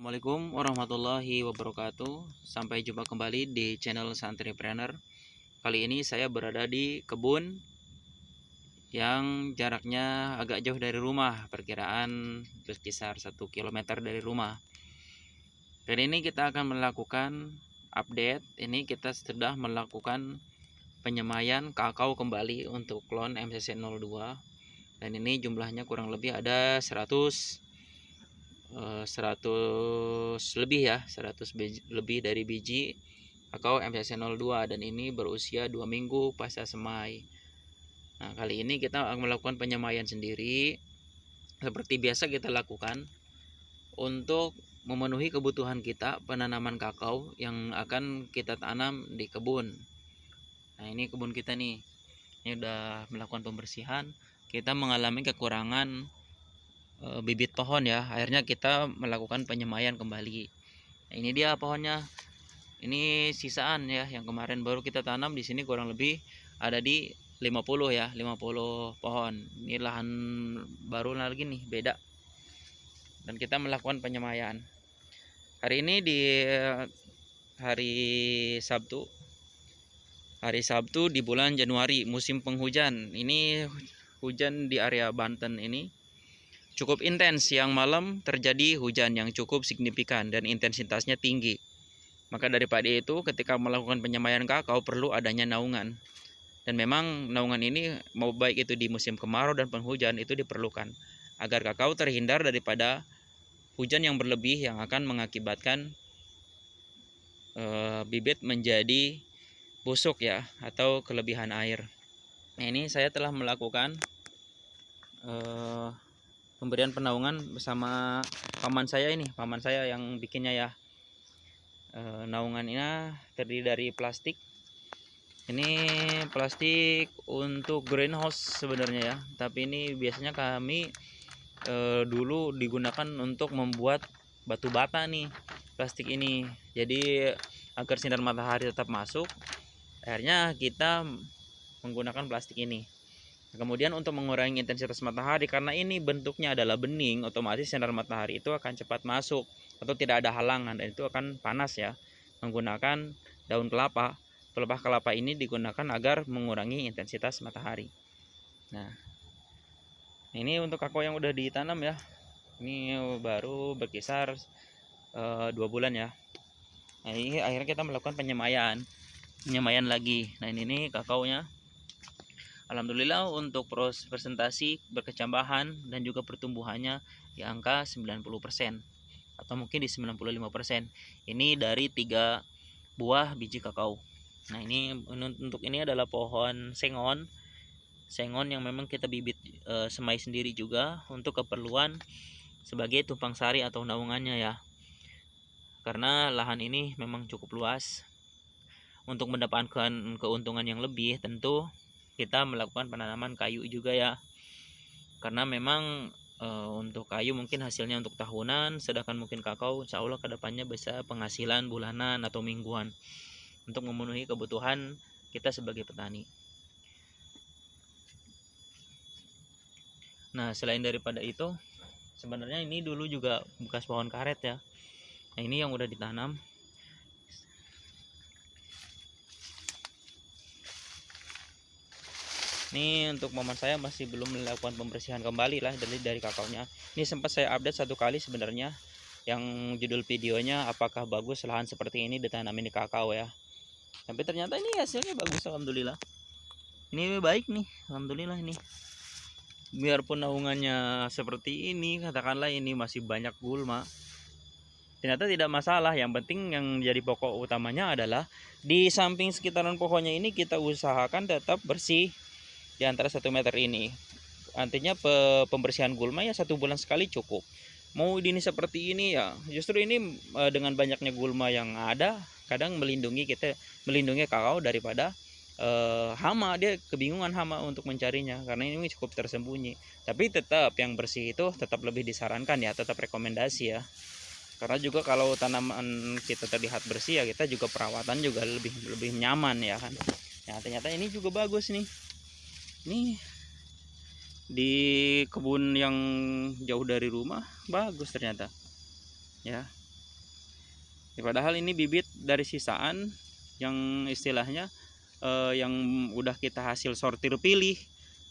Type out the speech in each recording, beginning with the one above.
Assalamualaikum warahmatullahi wabarakatuh. Sampai jumpa kembali di channel Santripreneur. Kali ini saya berada di kebun yang jaraknya agak jauh dari rumah, perkiraan berkisar 1 km dari rumah. Kali ini kita akan melakukan update. Ini kita sudah melakukan penyemaian kakao kembali untuk klon MCC02. Dan ini jumlahnya kurang lebih ada 100 lebih ya, 100 lebih dari biji kakao MCC02, dan ini berusia 2 minggu pasca semai. Nah, kali ini kita akan melakukan penyemaian sendiri seperti biasa kita lakukan untuk memenuhi kebutuhan kita penanaman kakao yang akan kita tanam di kebun. Nah, ini kebun kita nih. Ini udah melakukan pembersihan. Kita mengalami kekurangan bibit pohon ya. Akhirnya kita melakukan penyemaian kembali. Nah, ini dia pohonnya. Ini sisaan ya, yang kemarin baru kita tanam di sini kurang lebih ada di 50 ya, 50 pohon. Ini lahan baru lagi nih, beda. Dan kita melakukan penyemaian. Hari ini di hari Sabtu. Hari Sabtu di bulan Januari, musim penghujan. Ini hujan di area Banten ini cukup intens. Yang malam terjadi hujan yang cukup signifikan dan intensitasnya tinggi. Maka daripada itu, ketika melakukan penyemaian kakao perlu adanya naungan. Dan memang naungan ini mau baik itu di musim kemarau dan penghujan itu diperlukan agar kakao terhindar daripada hujan yang berlebih yang akan mengakibatkan bibit menjadi busuk ya, atau kelebihan air. Nah, ini saya telah melakukan pemberian penaungan bersama paman saya ini, paman saya yang bikinnya ya. Naungannya terdiri dari plastik. Ini plastik untuk greenhouse sebenarnya ya, tapi ini biasanya kami dulu digunakan untuk membuat batu bata nih, plastik ini. Jadi agar sinar matahari tetap masuk, akhirnya kita menggunakan plastik ini. Kemudian untuk mengurangi intensitas matahari, karena ini bentuknya adalah bening, otomatis sinar matahari itu akan cepat masuk atau tidak ada halangan, dan itu akan panas ya. Menggunakan daun kelapa, pelepah kelapa ini digunakan agar mengurangi intensitas matahari. Nah, ini untuk kakao yang udah ditanam ya. Ini baru berkisar 2 bulan ya. Nah, ini akhirnya kita melakukan penyemaian lagi. Nah, ini kakaonya. Alhamdulillah untuk presentasi berkecambahan dan juga pertumbuhannya di angka 90% atau mungkin di 95%. Ini dari 3 buah biji kakao. Nah, ini untuk ini adalah pohon sengon yang memang kita bibit semai sendiri juga untuk keperluan sebagai tumpang sari atau naungannya ya. Karena lahan ini memang cukup luas. Untuk mendapatkan keuntungan yang lebih, tentu kita melakukan penanaman kayu juga ya. Karena memang untuk kayu mungkin hasilnya untuk tahunan, sedangkan mungkin kakao insya Allah kedepannya bisa penghasilan bulanan atau mingguan untuk memenuhi kebutuhan kita sebagai petani. Nah, selain daripada itu, sebenarnya ini dulu juga bekas pohon karet ya. Nah, ini yang udah ditanam. Ini untuk paman saya masih belum melakukan pembersihan kembali lah dari kakaonya. Ini sempat saya update 1 kali sebenarnya, yang judul videonya apakah bagus lahan seperti ini ditanamin di kakao ya. Tapi ternyata ini hasilnya bagus, alhamdulillah. Ini baik nih, alhamdulillah. Ini biarpun naungannya seperti ini, katakanlah ini masih banyak gulma, ternyata tidak masalah. Yang penting yang jadi pokok utamanya adalah di samping sekitaran pohonnya ini kita usahakan tetap bersih di antara 1 meter ini. Artinya pembersihan gulma ya 1 bulan sekali cukup. Mau ini seperti ini ya, justru ini dengan banyaknya gulma yang ada kadang melindungi kakao daripada hama. Dia kebingungan hama untuk mencarinya karena ini cukup tersembunyi. Tapi tetap yang bersih itu tetap lebih disarankan ya, tetap rekomendasi ya. Karena juga kalau tanaman kita terlihat bersih ya, kita juga perawatan juga lebih nyaman ya kan. Nah, ternyata ini juga bagus nih. Ini di kebun yang jauh dari rumah bagus ternyata ya. Ya, padahal ini bibit dari sisaan yang istilahnya yang udah kita hasil sortir pilih,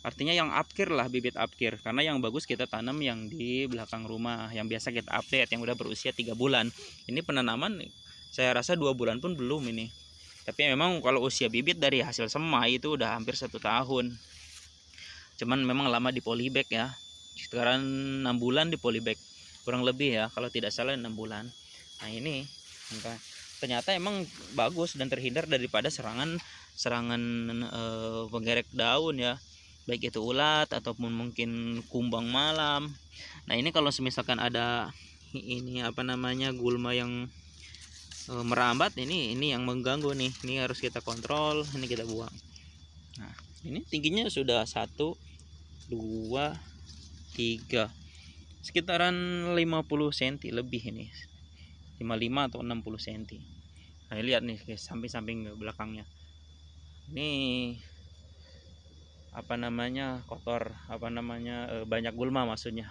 artinya yang upkir lah, bibit upkir. Karena yang bagus kita tanam yang di belakang rumah, yang biasa kita update, yang udah berusia 3 bulan. Ini penanaman saya rasa 2 bulan pun belum ini. Tapi memang kalau usia bibit dari hasil semai itu udah hampir 1 tahun. Cuman memang lama di polybag ya. Sekarang 6 bulan di polybag, kurang lebih ya, kalau tidak salah 6 bulan. Nah ini ternyata emang bagus dan terhindar daripada serangan penggerek daun ya, baik itu ulat ataupun mungkin kumbang malam. Nah ini kalau misalkan ada ini apa namanya gulma yang merambat, ini yang mengganggu nih, ini harus kita kontrol, ini kita buang. Nah ini tingginya sudah 1 2 3 sekitaran 50 cm lebih, ini 55 atau 60 cm. Nah lihat nih guys, samping-samping belakangnya ini apa namanya kotor, apa namanya banyak gulma maksudnya.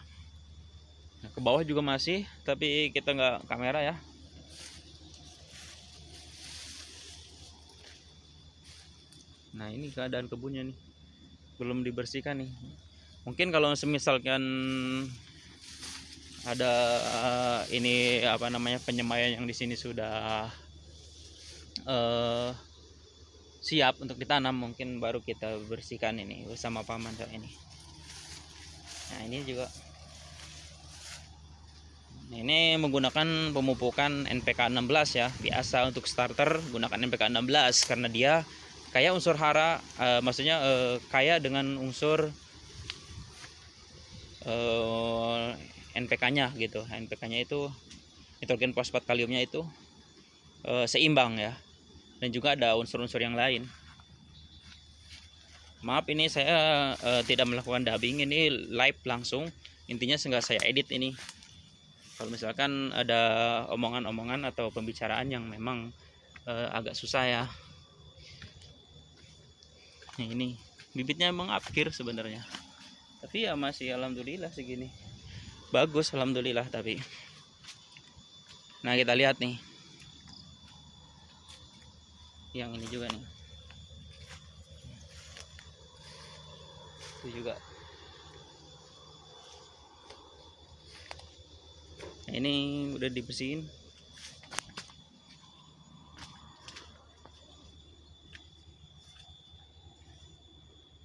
Nah, ke bawah juga masih, tapi kita nggak kamera ya. Nah ini keadaan kebunnya nih, belum dibersihkan nih. Mungkin kalau semisalkan ada ini apa namanya penyemaian yang di sini sudah siap untuk ditanam, mungkin baru kita bersihkan ini bersama paman ini. Nah ini juga, ini menggunakan pemupukan NPK 16 ya, biasa untuk starter gunakan NPK 16 karena dia kaya unsur hara, maksudnya kaya dengan unsur NPK-nya gitu. NPK-nya itu nitrogen, fosfat, kaliumnya itu seimbang ya, dan juga ada unsur-unsur yang lain. Maaf ini saya tidak melakukan dubbing, ini live langsung, intinya nggak saya edit ini. Kalau misalkan ada omongan-omongan atau pembicaraan yang memang agak susah ya. Nah, ini bibitnya emang upkir sebenarnya, tapi ya masih alhamdulillah segini, bagus alhamdulillah. Tapi nah kita lihat nih yang ini juga nih, itu juga. Nah, ini udah dibersihin.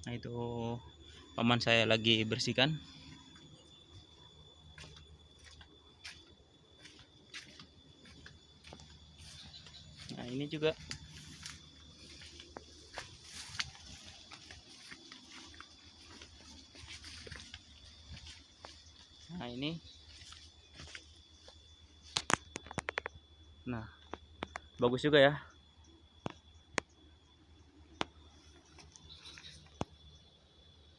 Nah itu paman saya lagi bersihkan. Nah ini juga. Nah ini, nah bagus juga ya.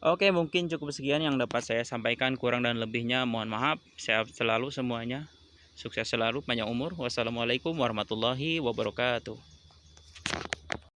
Oke, mungkin cukup sekian yang dapat saya sampaikan, kurang dan lebihnya mohon maaf. Sehat selalu semuanya, sukses selalu, panjang umur. Wassalamualaikum warahmatullahi wabarakatuh.